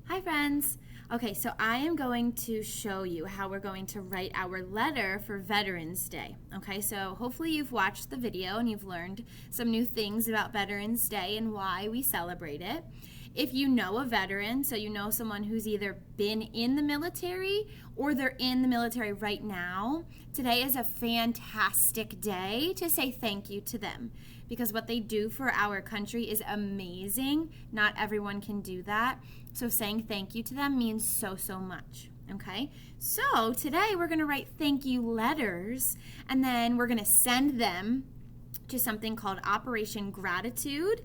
Hi friends! Okay, so I am going to show you how we're going to write our letter for Veterans Day. Okay, so hopefully you've watched the video and you've learned some new things about Veterans Day and why we celebrate it. If you know a veteran, so you know someone who's either been in the military or they're in the military right now, today is a fantastic day to say thank you to them because what they do for our country is amazing. Not everyone can do that. So saying thank you to them means so much. Okay, so today we're going to write thank you letters and then we're going to send them to something called Operation Gratitude,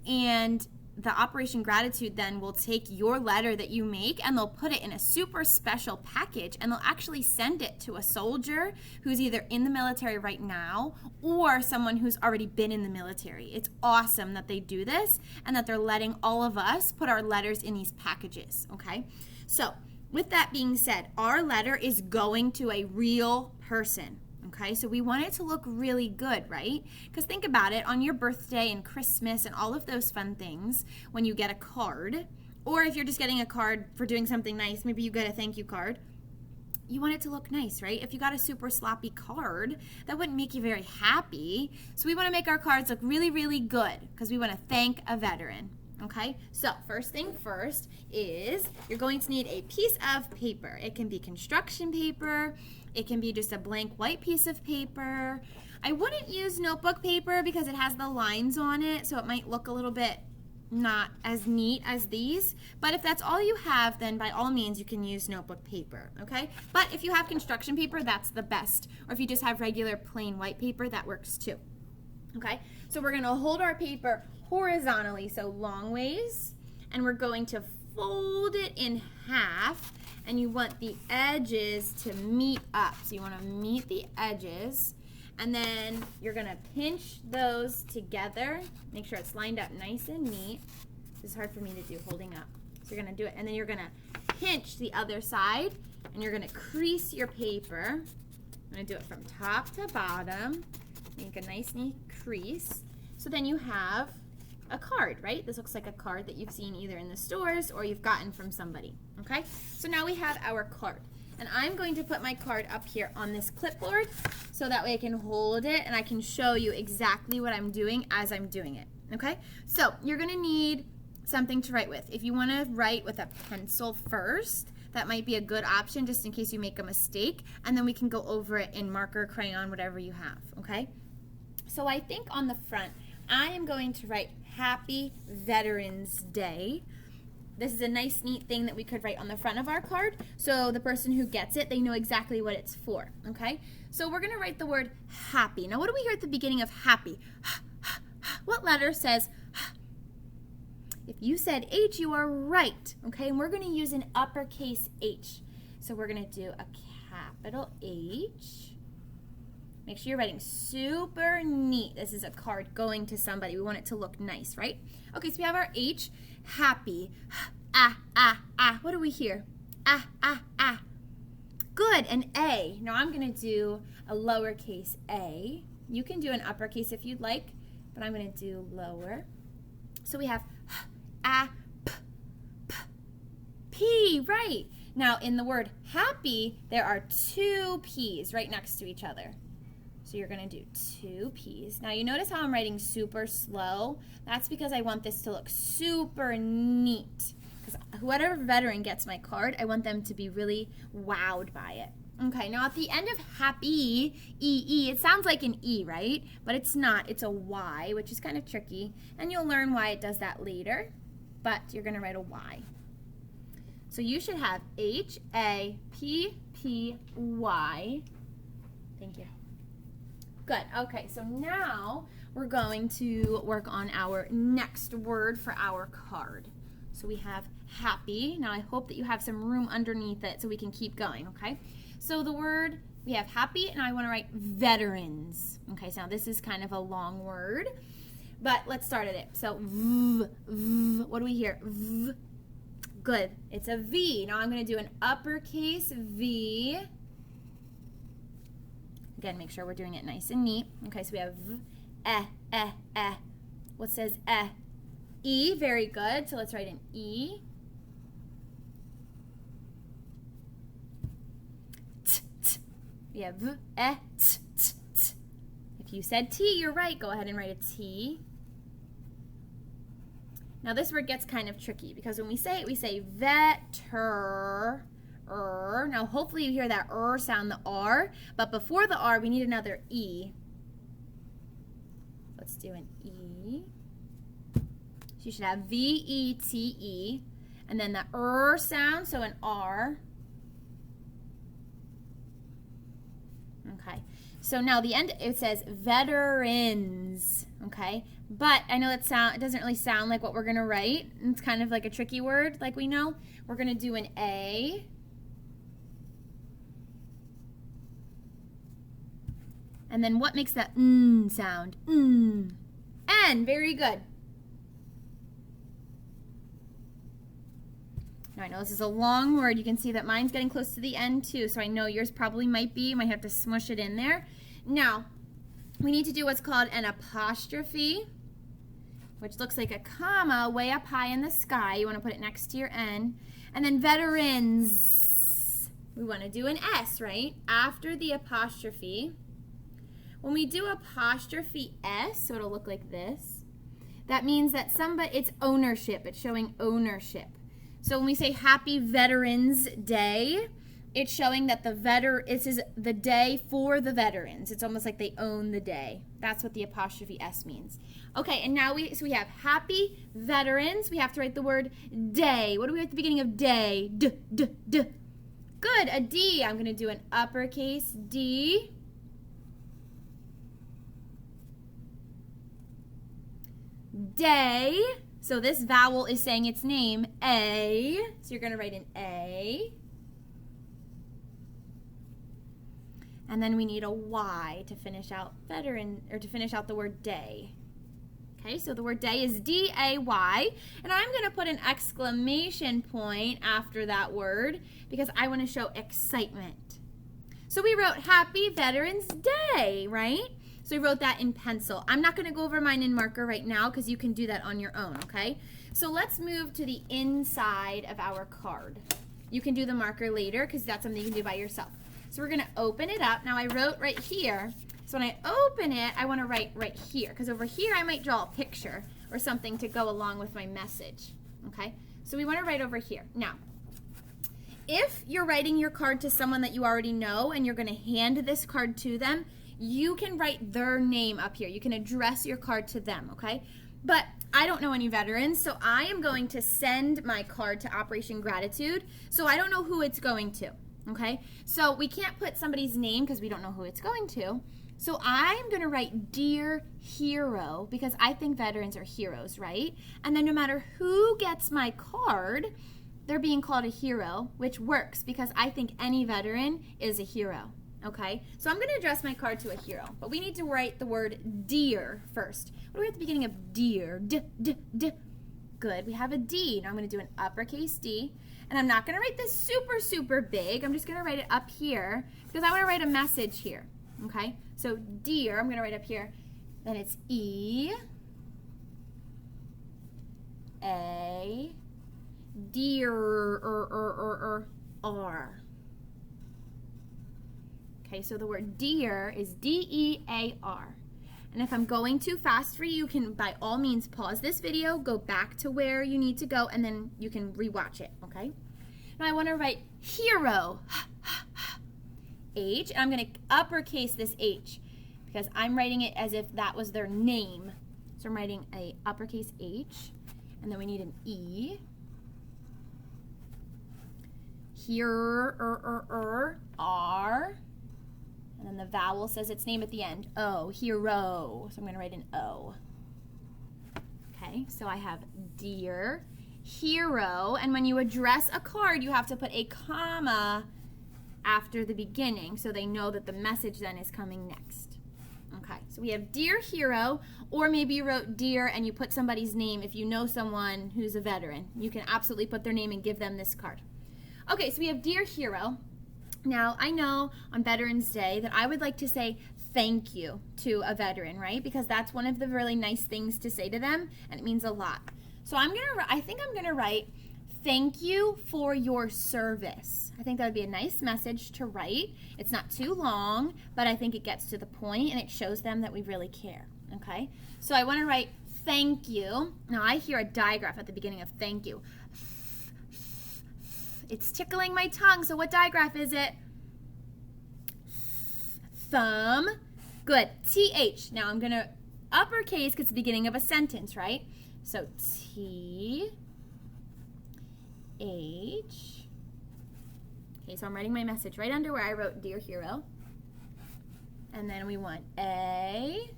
and the Operation Gratitude then will take your letter that you make and they'll put it in a super special package and they'll actually send it to a soldier who's either in the military right now or someone who's already been in the military. It's awesome that they do this and that they're letting all of us put our letters in these packages, okay? So with that being said, our letter is going to a real person. Okay, so we want it to look really good, right? Because think about it, on your birthday and Christmas and all of those fun things, when you get a card, or if you're just getting a card for doing something nice, maybe you get a thank you card, you want it to look nice, right? If you got a super sloppy card, that wouldn't make you very happy. So we want to make our cards look really good because we want to thank a veteran. Okay, so first thing first is you're going to need a piece of paper. It can be construction paper. It can be just a blank white piece of paper. I wouldn't use notebook paper because it has the lines on it, so it might look a little bit not as neat as these. But if that's all you have, then by all means you can use notebook paper, okay? But if you have construction paper, that's the best. Or if you just have regular plain white paper, that works too. Okay, so we're going to hold our paper horizontally, so long ways, and we're going to fold it in half, and you want the edges to meet up. So you want to meet the edges, and then you're going to pinch those together. Make sure it's lined up nice and neat. This is hard for me to do holding up. So you're going to do it, and then you're going to pinch the other side, and you're going to crease your paper. I'm going to do it from top to bottom. Make a nice neat crease. So then you have a card, right? This looks like a card that you've seen either in the stores or you've gotten from somebody, okay? So now we have our card. And I'm going to put my card up here on this clipboard so that way I can hold it and I can show you exactly what I'm doing as I'm doing it, okay? So you're gonna need something to write with. If you wanna write with a pencil first, that might be a good option just in case you make a mistake, and then we can go over it in marker, crayon, whatever you have, okay? So I think on the front, I am going to write Happy Veterans Day. This is a nice, neat thing that we could write on the front of our card, so the person who gets it, they know exactly what it's for, okay? So we're gonna write the word happy. Now what do we hear at the beginning of happy? What letter says? If you said H, you are right, okay? And we're gonna use an uppercase H. So we're gonna do a capital H. Make sure you're writing super neat. This is a card going to somebody. We want it to look nice, right? Okay, so we have our H, happy. What do we hear? Good, an A. Now I'm gonna do a lowercase a. You can do an uppercase if you'd like, but I'm gonna do lower. So we have P, right. Now in the word happy, there are two P's right next to each other. So you're gonna do two P's. Now you notice how I'm writing super slow? That's because I want this to look super neat. Because whatever veteran gets my card, I want them to be really wowed by it. Okay, now at the end of happy, E-E, it sounds like an E, right? But it's not, it's a Y, which is kind of tricky. And you'll learn why it does that later, but you're gonna write a Y. So you should have H-A-P-P-Y. Thank you. Good, okay, so now we're going to work on our next word for our card. So we have happy. Now I hope that you have some room underneath it so we can keep going, okay? So the word, we have happy, and I want to write veterans. Okay, so now this is kind of a long word, but let's start at it. So V, V, what do we hear? V. Good, it's a V. Now I'm going to do an uppercase V. Again, make sure we're doing it nice and neat. Okay, so we have V, What says E? Very good. So let's write an E. We have v, e, t, t, t. If you said T, you're right. Go ahead and write a T. Now this word gets kind of tricky because when we say it, we say vetter. Now hopefully you hear that sound, the R, but before the R we need another E. Let's do an E. So you should have V-E-T-E, and then the sound, so an R. Okay, so now the end, it says veterans, okay? But I know it doesn't really sound like what we're gonna write. It's kind of like a tricky word, like we know. We're gonna do an A. And then what makes that sound? N, very good. Now I know this is a long word. You can see that mine's getting close to the end too, so I know yours probably might be. You might have to smush it in there. Now, we need to do what's called an apostrophe, which looks like a comma way up high in the sky. You want to put it next to your N. And then veterans, we want to do an S, right? After the apostrophe. When we do apostrophe S, so it'll look like this, that means that it's ownership. It's showing ownership. So when we say Happy Veterans Day, it's showing that this is the day for the veterans. It's almost like they own the day. That's what the apostrophe S means. Okay, and now we have Happy Veterans. We have to write the word day. What do we have at the beginning of day? D, D, D. Good, a D. I'm going to do an uppercase D. Day. So this vowel is saying its name, A. So you're going to write an A. And then we need a Y to finish out to finish out the word day. Okay, so the word day is D-A-Y. And I'm going to put an exclamation point after that word because I want to show excitement. So we wrote Happy Veterans Day, right? So we wrote that in pencil. I'm not going to go over mine in marker right now because you can do that on your own, okay? So let's move to the inside of our card. You can do the marker later because that's something you can do by yourself. So we're going to open it up. Now I wrote right here. So when I open it, I want to write right here because over here I might draw a picture or something to go along with my message, okay? So we want to write over here. Now, if you're writing your card to someone that you already know and you're going to hand this card to them, you can write their name up here. You can address your card to them, okay? But I don't know any veterans, so I am going to send my card to Operation Gratitude, so I don't know who it's going to, okay? So we can't put somebody's name because we don't know who it's going to. So I'm going to write Dear Hero because I think veterans are heroes, right? And then no matter who gets my card, they're being called a hero, which works because I think any veteran is a hero. Okay, so I'm going to address my card to a hero, but we need to write the word dear first. What do we have at the beginning of dear? D, D, D. Good, we have a D. Now I'm going to do an uppercase D, and I'm not going to write this super, super big. I'm just going to write it up here because I want to write a message here. Okay, so dear, I'm going to write up here. Then it's E, A, dear, R. Okay, so the word dear is D-E-A-R. And if I'm going too fast for you, you can by all means pause this video, go back to where you need to go, and then you can rewatch it, okay? Now I want to write hero, H, and I'm going to uppercase this H because I'm writing it as if that was their name. So I'm writing a uppercase H, and then we need an E. Here, R. And then the vowel says its name at the end. O, hero. So I'm going to write an O. Okay, so I have dear, hero. And when you address a card, you have to put a comma after the beginning so they know that the message then is coming next. Okay, so we have dear hero, or maybe you wrote dear and you put somebody's name. If you know someone who's a veteran, you can absolutely put their name and give them this card. Okay, so we have dear hero. Now, I know on Veterans Day that I would like to say thank you to a veteran, right? Because that's one of the really nice things to say to them, and it means a lot. So I think I'm gonna write thank you for your service. I think that would be a nice message to write. It's not too long, but I think it gets to the point and it shows them that we really care, okay? So I want to write thank you. Now I hear a digraph at the beginning of thank you. It's tickling my tongue, so what digraph is it? Thumb. Good. TH. Now I'm going to uppercase because it's the beginning of a sentence, right? So T, H. Okay, so I'm writing my message right under where I wrote Dear Hero. And then we want A,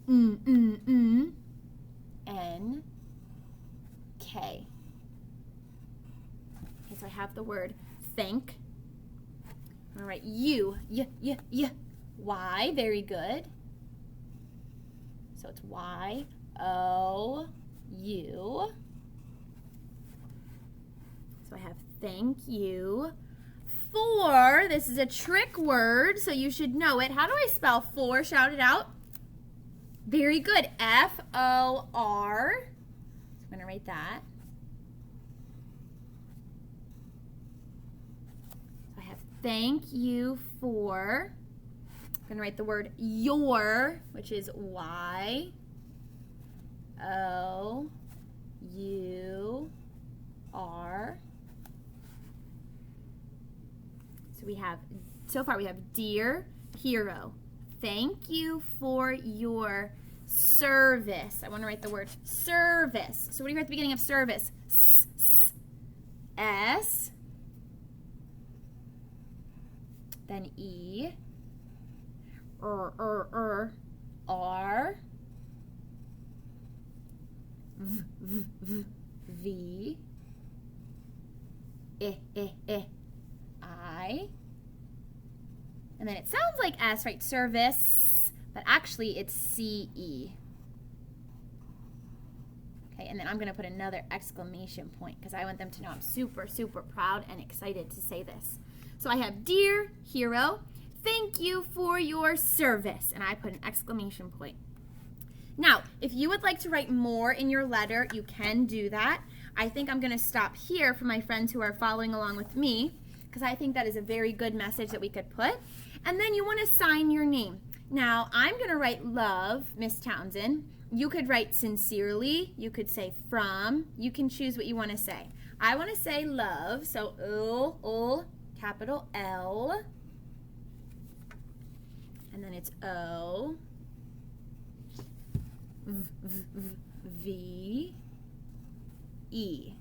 N, K. Okay, so I have the word thank. I'm going to write U, Y, very good. So it's Y, O, U. So I have thank you. For, this is a trick word, so you should know it. How do I spell for? Shout it out. Very good. F-O-R. So I'm going to write that. So I have thank you for. I'm going to write the word your, which is Y-O-U-R. So so far we have Dear Hero, thank you for your service. I want to write the word service. So what do you write at the beginning of service? S, then E, R, V, I, and then it sounds like S, right? Service, but actually it's CE. Okay, and then I'm going to put another exclamation point because I want them to know I'm super, super proud and excited to say this. So I have Dear Hero, thank you for your service, and I put an exclamation point. Now, if you would like to write more in your letter, you can do that. I think I'm going to stop here for my friends who are following along with me, because I think that is a very good message that we could put. And then you want to sign your name. Now, I'm going to write love, Miss Townsend. You could write sincerely. You could say from. You can choose what you want to say. I want to say love, so O, capital L. And then it's O, V, E.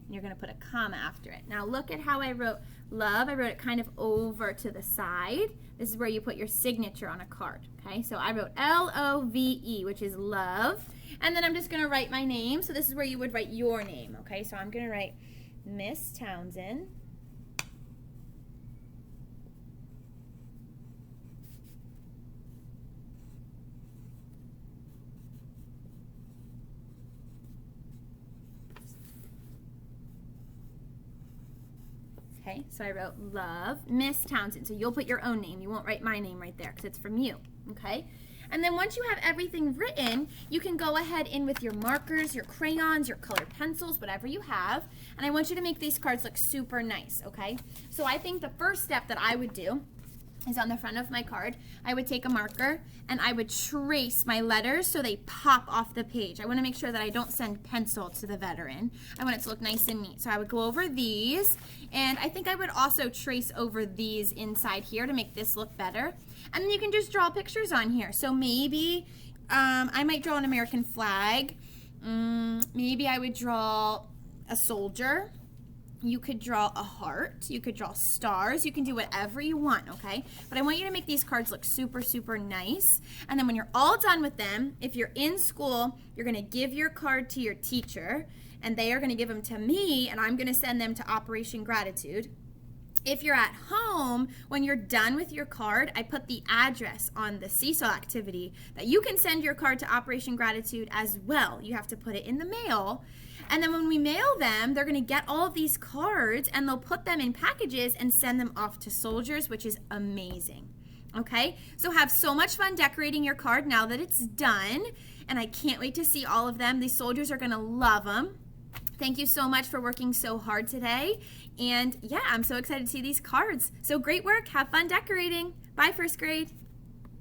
And you're going to put a comma after it. Now look at how I wrote love. I wrote it kind of over to the side. This is where you put your signature on a card. Okay, so I wrote L-O-V-E, which is love. And then I'm just going to write my name. So this is where you would write your name. Okay, so I'm going to write Miss Townsend. Okay, so I wrote love, Miss Townsend. So you'll put your own name. You won't write my name right there because it's from you, okay? And then once you have everything written, you can go ahead in with your markers, your crayons, your colored pencils, whatever you have. And I want you to make these cards look super nice, okay? So I think the first step that I would do is on the front of my card, I would take a marker and I would trace my letters so they pop off the page. I want to make sure that I don't send pencil to the veteran. I want it to look nice and neat. So I would go over these, and I think I would also trace over these inside here to make this look better. And then you can just draw pictures on here. So maybe I might draw an American flag. Maybe I would draw a soldier. You could draw a heart, you could draw stars, you can do whatever you want, okay? But I want you to make these cards look super, super nice. And then when you're all done with them, if you're in school, you're gonna give your card to your teacher, and they are gonna give them to me, and I'm gonna send them to Operation Gratitude. If you're at home, when you're done with your card, I put the address on the Seesaw activity that you can send your card to Operation Gratitude as well. You have to put it in the mail. And then when we mail them, they're going to get all of these cards and they'll put them in packages and send them off to soldiers, which is amazing. Okay, so have so much fun decorating your card now that it's done. And I can't wait to see all of them. These soldiers are going to love them. Thank you so much for working so hard today. And yeah, I'm so excited to see these cards. So great work. Have fun decorating. Bye, first grade.